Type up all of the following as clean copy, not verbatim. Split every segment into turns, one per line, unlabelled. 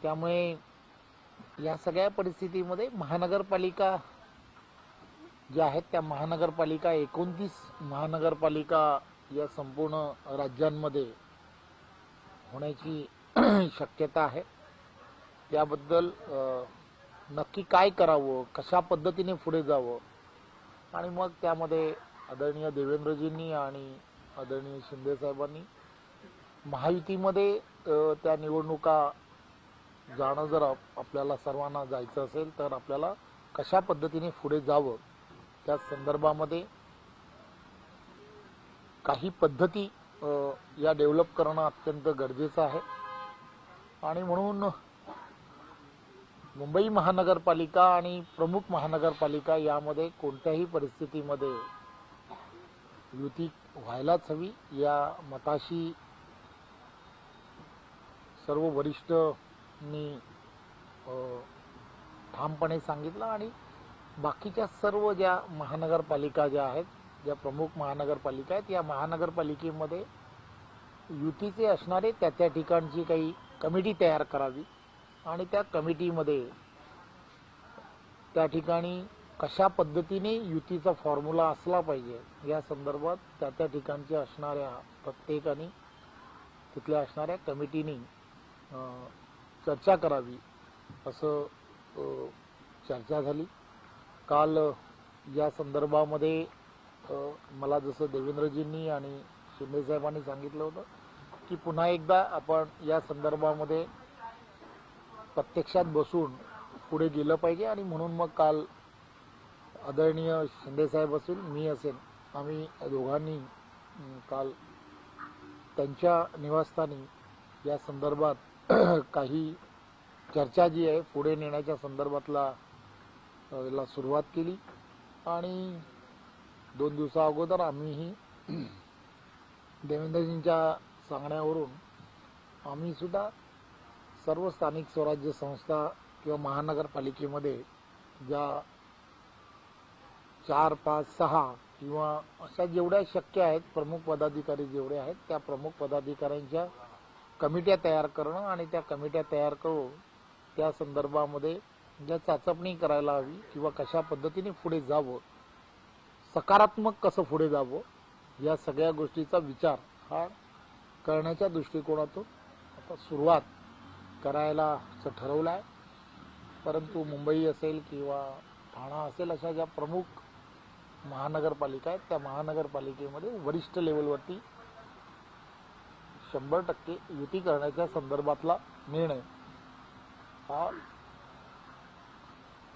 त्यामुळे या सगळ्या परिस्थितीमध्ये महानगरपालिका ज्या आहेत त्या महानगरपालिका 29 महानगरपालिका या संपूर्ण राज्यांमध्ये होण्याची शक्यता आहे। त्याबद्दल नक्की काय करावं, कशा पद्धतीने पुढे जावं आणि मग त्यामध्ये आदरणीय देवेंद्रजींनी आणि आदरणीय शिंदे साहेबांनी महायुतीमध्ये त्या निवडणुका जाणं जर आपल्याला सर्वांना जायचं असेल तर आपल्याला कशा पद्धतीने पुढे जावं त्या संदर्भामध्ये काही पद्धती या डेव्हलप करणं अत्यंत गरजेचं आहे। आणि म्हणून मुंबई महानगरपालिका आणि प्रमुख महानगरपालिका यामध्ये कोणत्याही परिस्थितीमध्ये युती व्हायलाच हवी या मताशी सर्व वरिष्ठांनी ठामपणे सांगितलं आणि बाकीच्या सर्व ज्या महानगरपालिका ज्या आहेत, ज्या प्रमुख महानगरपालिका आहेत, या महानगरपालिकेमध्ये युतीचे असणारे त्या ठिकाणची काही कमिटी तयार करावी आणि त्या कमिटीमध्ये त्या ठिकाणी कशा पद्धतीने युतीचा फॉर्म्युला असला पाहिजे या संदर्भात त्या ठिकाणच्या असणाऱ्या प्रत्येकाने तिथल्या असणाऱ्या कमिटीनी चर्चा करावी असं चर्चा झाली। काल या संदर्भामध्ये मला जसं देवेंद्रजींनी आणि शिंदे साहेबांनी सांगितलं होतं की पुन्हा एकदा आपण या संदर्भामध्ये प्रत्यक्षात बसून पुढे गेलं पाहिजे आणि म्हणून मग काल आदरणीय शिंदे साहेब असेल, मी असेल, आम्ही दोघांनी काल त्यांच्या निवासस्थानी या संदर्भात काही चर्चा जी आहे पुढे नेण्याच्या संदर्भातला सुरुवात केली आणि 2 दिवसा अगोदर आम्हीही देवेंद्रजींच्या सांगण्यावरून आम्ही सुद्धा सर्व स्थानिक स्वराज्य संस्था किंवा महानगरपालिकेमध्ये ज्या 4, 5, 6 किंवा अशा जेवढ्या शक्य आहेत प्रमुख पदाधिकारी जेवढे आहेत त्या प्रमुख पदाधिकाऱ्यांच्या कमिट्या तयार करणं आणि त्या कमिट्या तयार करून त्या संदर्भामध्ये ज्या चाचपणी करायला हवी किंवा कशा पद्धतीने पुढे जावं, सकारात्मक कसं पुढे जावं या सगळ्या गोष्टीचा विचार हा करण्याच्या दृष्टिकोनातून आता सुरुवात करायला ठरवलं आहे। परंतु मुंबई असेल किंवा ठाणा असेल अशा ज्या प्रमुख महानगरपालिका आहेत त्या महानगरपालिकेमध्ये वरिष्ठ लेवलवरती 100% युती करण्याच्या संदर्भातला निर्णय हा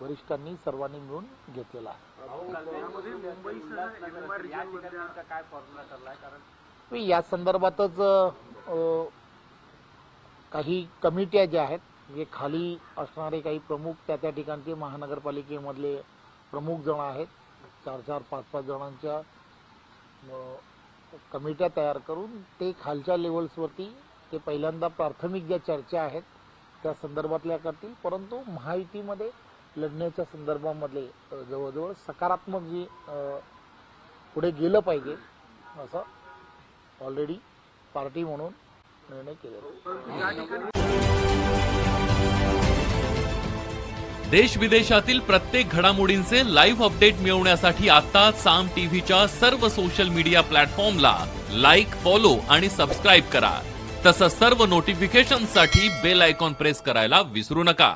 वरिष्ठांनी सर्वांनी मिळून घेतलेला आहे। या संदर्भातच काही कमिट्या ज्या आहेत म्हणजे खाली असणारे काही प्रमुख त्या ठिकाणचे महानगरपालिकेमधले प्रमुख जण आहेत 4-4, 5-5 जणांच्या कमिट्या तयार करून ते खालच्या लेवल्सवरती ते पहिल्यांदा प्राथमिक ज्या चर्चा आहेत त्या संदर्भातल्या करतील। परंतु महायुतीमध्ये लढण्याच्या संदर्भामधले जवळजवळ सकारात्मक जी पुढे गेलं पाहिजे असं ऑलरेडी पार्टी म्हणून निर्णय केलेला।
देश विदेशातील प्रत्येक घडामोडींचे लाईव्ह अपडेट मिळवण्यासाठी आता साम टीव्हीच्या सर्व सोशल मीडिया प्लॅटफॉर्मला लाईक, फॉलो आणि सबस्क्राईब करा। तसंच सर्व नोटिफिकेशनसाठी बेल आयकॉन प्रेस करायला विसरू नका।